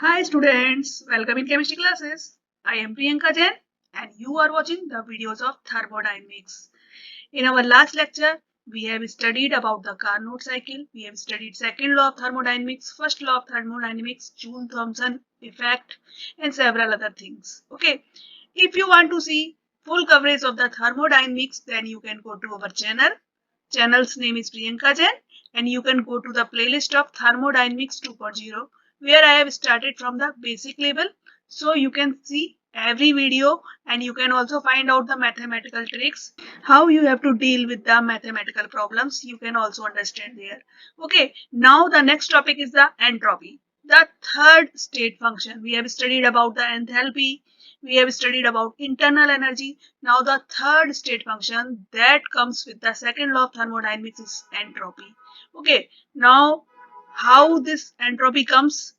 Hi students, welcome in chemistry classes. I am Priyanka Jain and you are watching the videos of thermodynamics. In our last lecture, we have studied about the Carnot cycle. We have studied second law of thermodynamics, first law of thermodynamics, Joule-Thomson effect and several other things. Okay, if you want to see full coverage of the thermodynamics, then you can go to our channel. Channel's name is Priyanka Jain and you can go to the playlist of Thermodynamics 2.0 where I have started from the basic level. So you can see every video and you can also find out the mathematical tricks, how you have to deal with the mathematical problems. You can also understand there. Okay, now the next topic is the entropy, the third state function. We have studied about the enthalpy, we have studied about internal energy. Now the third state function that comes with the second law of thermodynamics is entropy. Okay, now how this entropy comes,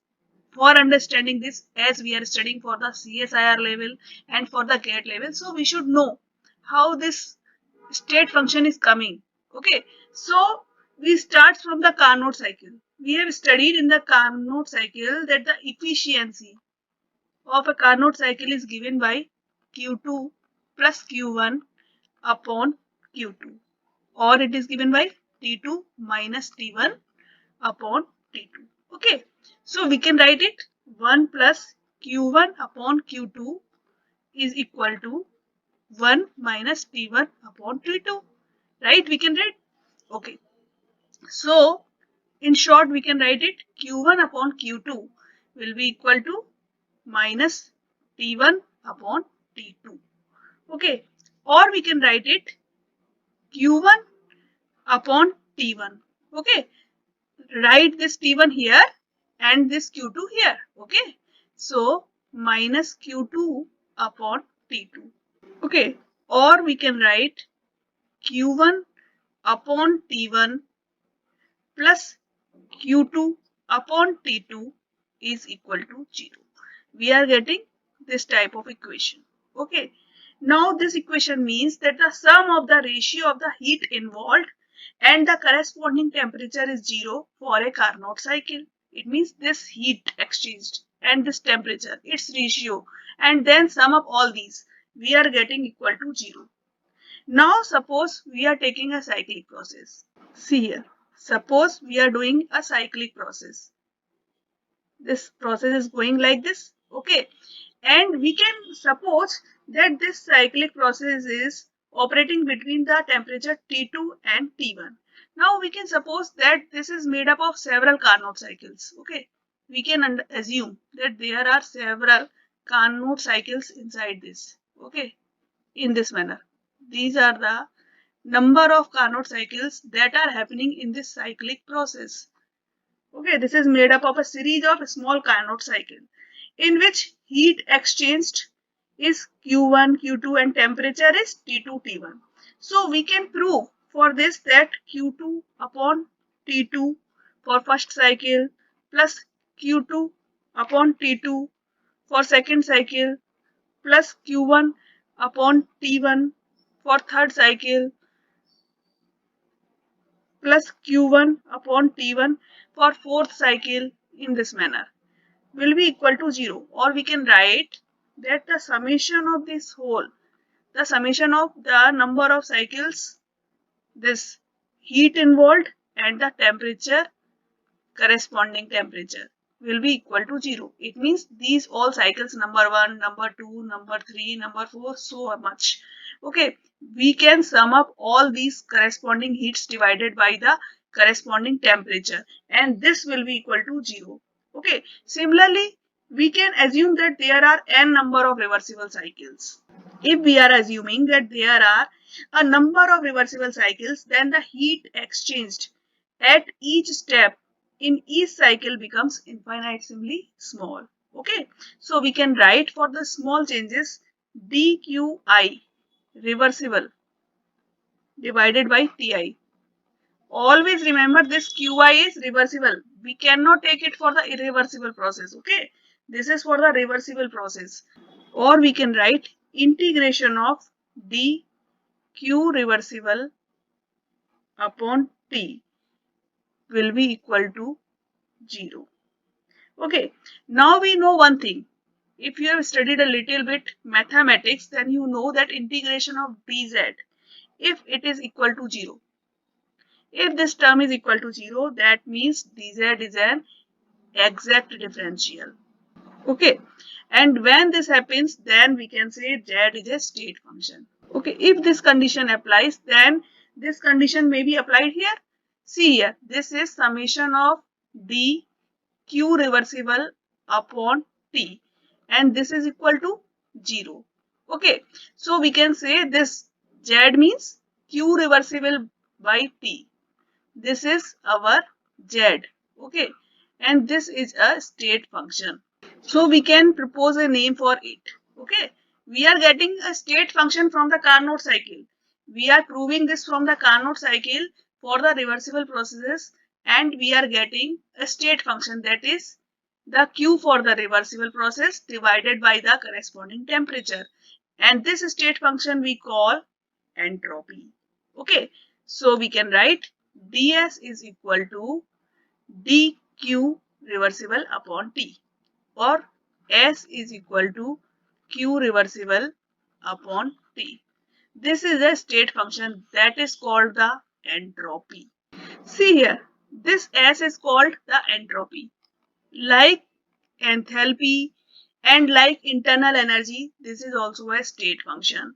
for understanding this, as we are studying for the csir level and for the GATE level, so we should know how this state function is coming. Okay, so we start from the Carnot cycle. We have studied in the Carnot cycle that the efficiency of a Carnot cycle is given by Q2 plus Q1 upon Q2, or it is given by T2 minus T1 upon T2. Okay, so we can write it 1 plus Q1 upon Q2 is equal to 1 minus T1 upon T2. Right, we can write. Okay, so in short we can write it Q1 upon Q2 will be equal to minus T1 upon T2. Okay, or we can write it Q1 upon T1. Okay, write this T1 here and this Q2 here. Okay, so minus Q2 upon T2. Okay, or we can write Q1 upon T1 plus Q2 upon T2 is equal to 0. We are getting this type of equation. Okay, now this equation means that the sum of the ratio of the heat involved and the corresponding temperature is 0 for a Carnot cycle. It means this heat exchanged and this temperature, its ratio, and then sum up all these, we are getting equal to 0. Now suppose we are taking a cyclic process. See here, suppose we are doing a cyclic process. This process is going like this. Okay, and we can suppose that this cyclic process is operating between the temperature T2 and T1. Now we can suppose that this is made up of several Carnot cycles. Okay, we can assume that there are several Carnot cycles inside this. Okay, in this manner, these are the number of Carnot cycles that are happening in this cyclic process. Okay, this is made up of a series of small Carnot cycles in which heat exchanged is Q1, Q2 and temperature is T2, T1. So we can prove for this that Q2 upon T2 for first cycle plus Q2 upon T2 for second cycle plus Q1 upon T1 for third cycle plus Q1 upon T1 for fourth cycle in this manner will be equal to 0, or we can write that the summation of this whole, the summation of the number of cycles, this heat involved and the temperature, corresponding temperature will be equal to 0. It means these all cycles, number 1, number 2, number 3, number 4, so much. Okay, we can sum up all these corresponding heats divided by the corresponding temperature and this will be equal to 0. Okay, similarly we can assume that there are n number of reversible cycles. If we are assuming that there are a number of reversible cycles, then the heat exchanged at each step in each cycle becomes infinitesimally small. Okay, so we can write for the small changes dqi reversible divided by ti. Always remember this qi is reversible. We cannot take it for the irreversible process. Okay, this is for the reversible process. Or we can write integration of dq reversible upon t will be equal to 0. Okay, now we know one thing. If you have studied a little bit mathematics, then you know that integration of dz, if it is equal to 0. If this term is equal to 0, that means dz is an exact differential. Okay, and when this happens, then we can say z is a state function. Okay, if this condition applies, then this condition may be applied here. See here, this is summation of d q reversible upon t, and this is equal to 0. Okay, so we can say this z means q reversible by t. This is our z. Okay, and this is a state function. So we can propose a name for it. Okay, we are getting a state function from the Carnot cycle. We are proving this from the Carnot cycle for the reversible processes, and we are getting a state function, that is the Q for the reversible process divided by the corresponding temperature. And this state function we call entropy. Okay, so we can write ds is equal to dq reversible upon t, or S is equal to Q reversible upon T. This is a state function that is called the entropy. See here, this S is called the entropy. Like enthalpy and like internal energy, this is also a state function.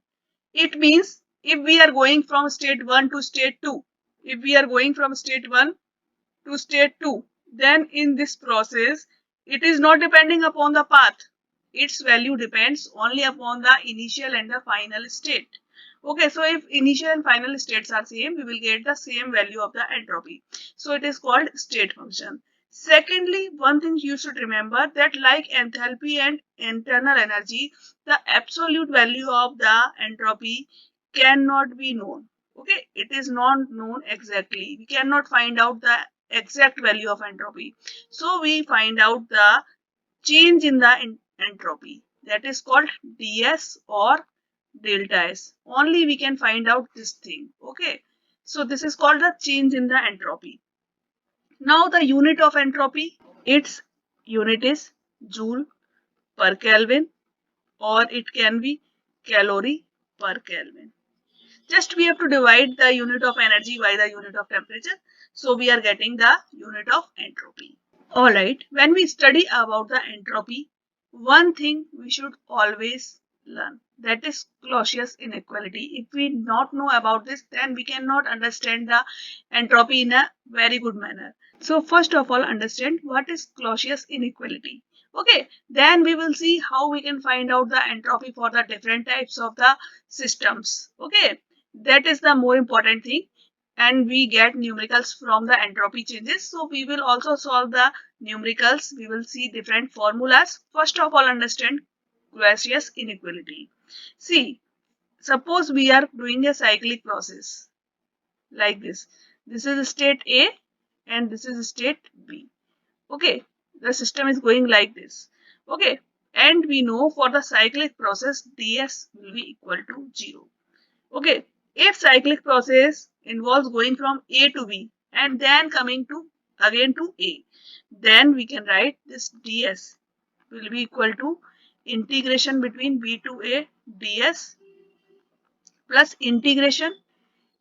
It means if we are going from state 1 to state 2, if we are going from state 1 to state 2, then in this process it is not depending upon the path. Its value depends only upon the initial and the final state. Okay, so if initial and final states are same, we will get the same value of the entropy. So it is called state function. Secondly, one thing you should remember, that like enthalpy and internal energy, the absolute value of the entropy cannot be known. Okay, it is not known exactly. We cannot find out the exact value of entropy. So we find out the change in the entropy, that is called ds or delta S. Only we can find out this thing. Okay, so this is called the change in the entropy. Now the unit of entropy, its unit is joule per Kelvin, or it can be calorie per Kelvin. Just we have to divide the unit of energy by the unit of temperature. So we are getting the unit of entropy. Alright, when we study about the entropy, one thing we should always learn, that is Clausius inequality. If we not know about this, then we cannot understand the entropy in a very good manner. So first of all, understand what is Clausius inequality. Okay, then we will see how we can find out the entropy for the different types of the systems. Okay, that is the more important thing, and we get numericals from the entropy changes. So we will also solve the numericals. We will see different formulas. First of all, understand Clausius inequality. See, suppose we are doing a cyclic process like this. This is state A and this is state B. Okay, the system is going like this. Okay, and we know for the cyclic process ds will be equal to 0. Okay, if cyclic process involves going from A to B and then coming to again to A, then we can write this ds will be equal to integration between B to A ds plus integration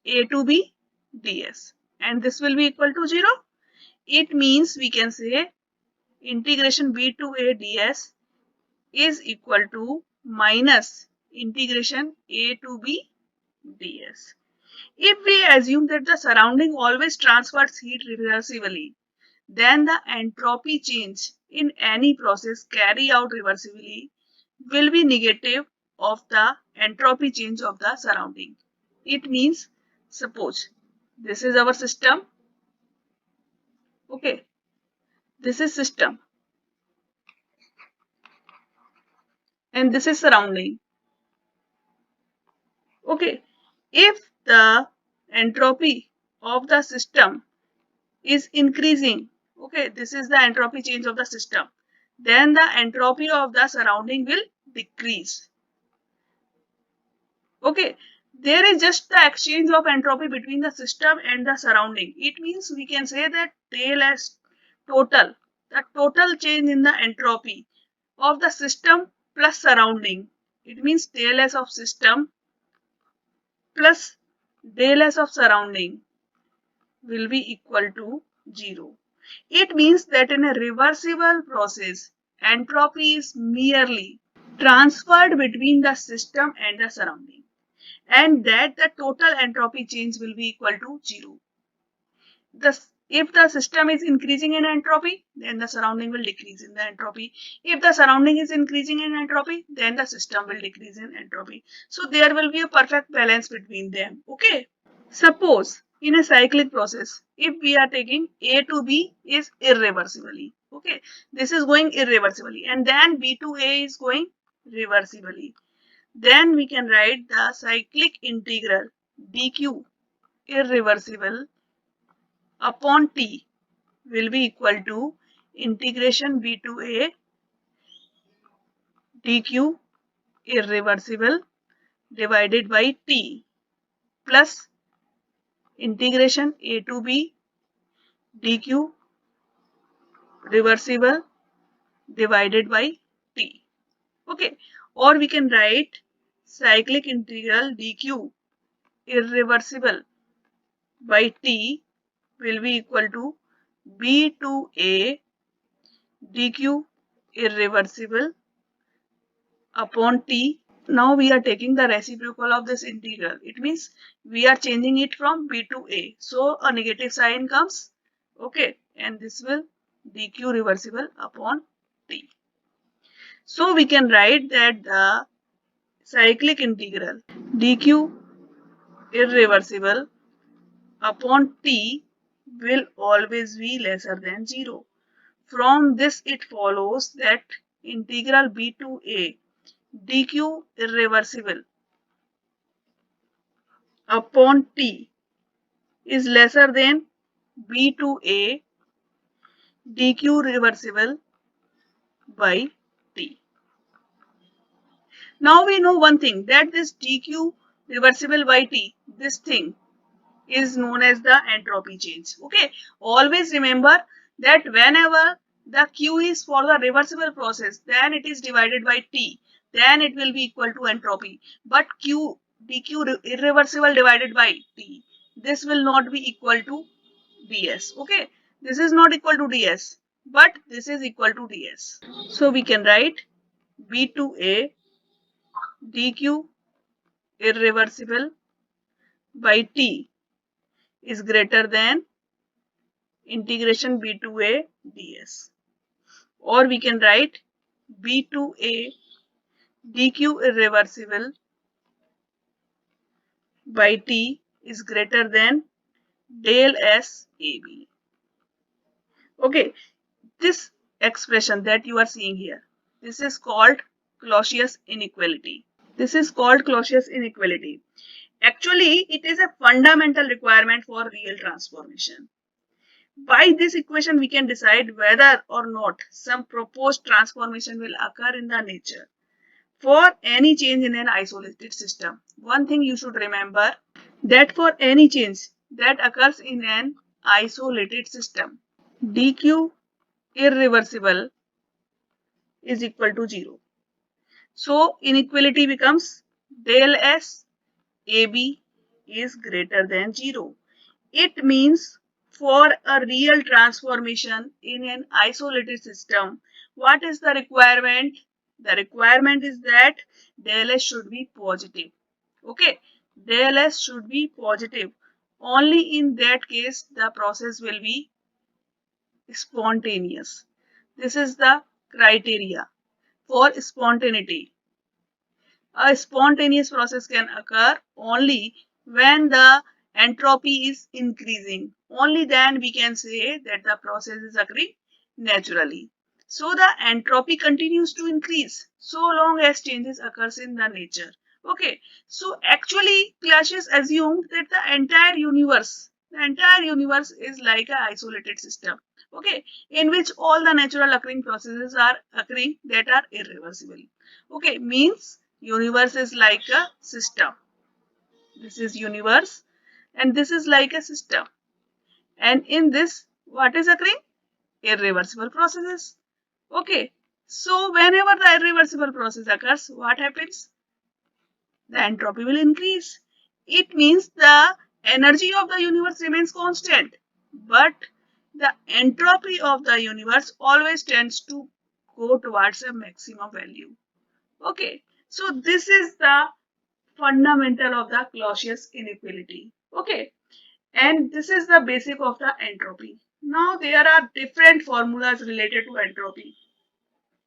A to B ds, and this will be equal to 0. It means we can say integration B to A ds is equal to minus integration A to B ds. If we assume that the surrounding always transfers heat reversibly, then the entropy change in any process carried out reversibly will be negative of the entropy change of the surrounding. It means, suppose this is our system. Okay, this is system and this is surrounding. Okay, if the entropy of the system is increasing, okay, this is the entropy change of the system, then the entropy of the surrounding will decrease. Okay, there is just the exchange of entropy between the system and the surrounding. It means we can say that tail as total, the total change in the entropy of the system plus surrounding. It means del S of system plus del S of surrounding will be equal to 0. It means that in a reversible process, entropy is merely transferred between the system and the surrounding, and that the total entropy change will be equal to 0. If the system is increasing in entropy, then the surrounding will decrease in the entropy. If the surrounding is increasing in entropy, then the system will decrease in entropy. So there will be a perfect balance between them. Okay. Suppose in a cyclic process, if we are taking A to B is irreversibly. Okay. This is going irreversibly, and then B to A is going reversibly. Then we can write the cyclic integral dq irreversible upon t will be equal to integration b to a dq irreversible divided by t plus integration a to b dq reversible divided by t. Okay, or we can write cyclic integral dq irreversible by t will be equal to b to a dq irreversible upon t. Now we are taking the reciprocal of this integral. It means we are changing it from b to a. So a negative sign comes. Okay, and this will dq reversible upon t. So we can write that the cyclic integral dq irreversible upon t will always be lesser than 0. From this it follows that integral b to a dq irreversible upon t is lesser than b to a dq reversible by t. Now we know one thing, that this dq reversible by t, this thing is known as the entropy change. Okay, always remember that whenever the q is for the reversible process, then it is divided by t, then it will be equal to entropy. But q dq irreversible divided by t, this will not be equal to ds. Okay, this is not equal to ds, but this is equal to ds. So we can write b to a dq irreversible by t is greater than integration b to a ds, or we can write b to a dq irreversible by t is greater than del s ab. Okay, this expression that you are seeing here, this is called Clausius inequality. This is called Clausius inequality. Actually, it is a fundamental requirement for real transformation. By this equation, we can decide whether or not some proposed transformation will occur in the nature for any change in an isolated system. One thing you should remember, that for any change that occurs in an isolated system, dq irreversible is equal to 0. So inequality becomes del s ab is greater than 0. It means for a real transformation in an isolated system, what is the requirement? The requirement is that del S should be positive. Okay, del S should be positive. Only in that case the process will be spontaneous. This is the criteria for spontaneity. A spontaneous process can occur only when the entropy is increasing. Only then we can say that the process is occurring naturally. So the entropy continues to increase so long as changes occurs in the nature. Okay, so actually Clausius assumed that the entire universe is like an isolated system. Okay, in which all the natural occurring processes are occurring that are irreversible. Okay, means universe is like a system. This is universe and this is like a system. And in this, what is occurring? irreversible processes. Okay, so whenever the irreversible process occurs, what happens? The entropy will increase. It means the energy of the universe remains constant, but the entropy of the universe always tends to go towards a maximum value. Okay, so this is the fundamental of the Clausius inequality. Okay, and this is the basic of the entropy. Now there are different formulas related to entropy.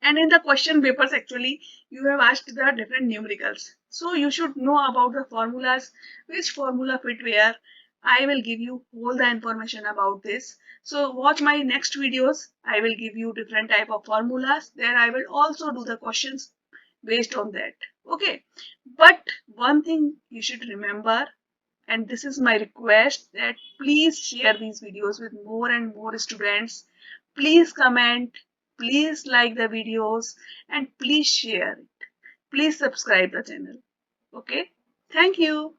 And in the question papers, actually, you have asked the different numericals. So you should know about the formulas, which formula fit where. I will give you all the information about this. So watch my next videos. I will give you different type of formulas. There I will also do the questions based on that. Okay. But one thing you should remember, and this is my request, that please share these videos with more and more students. Please comment, please like the videos, and please share it. Please subscribe the channel. Okay, thank you.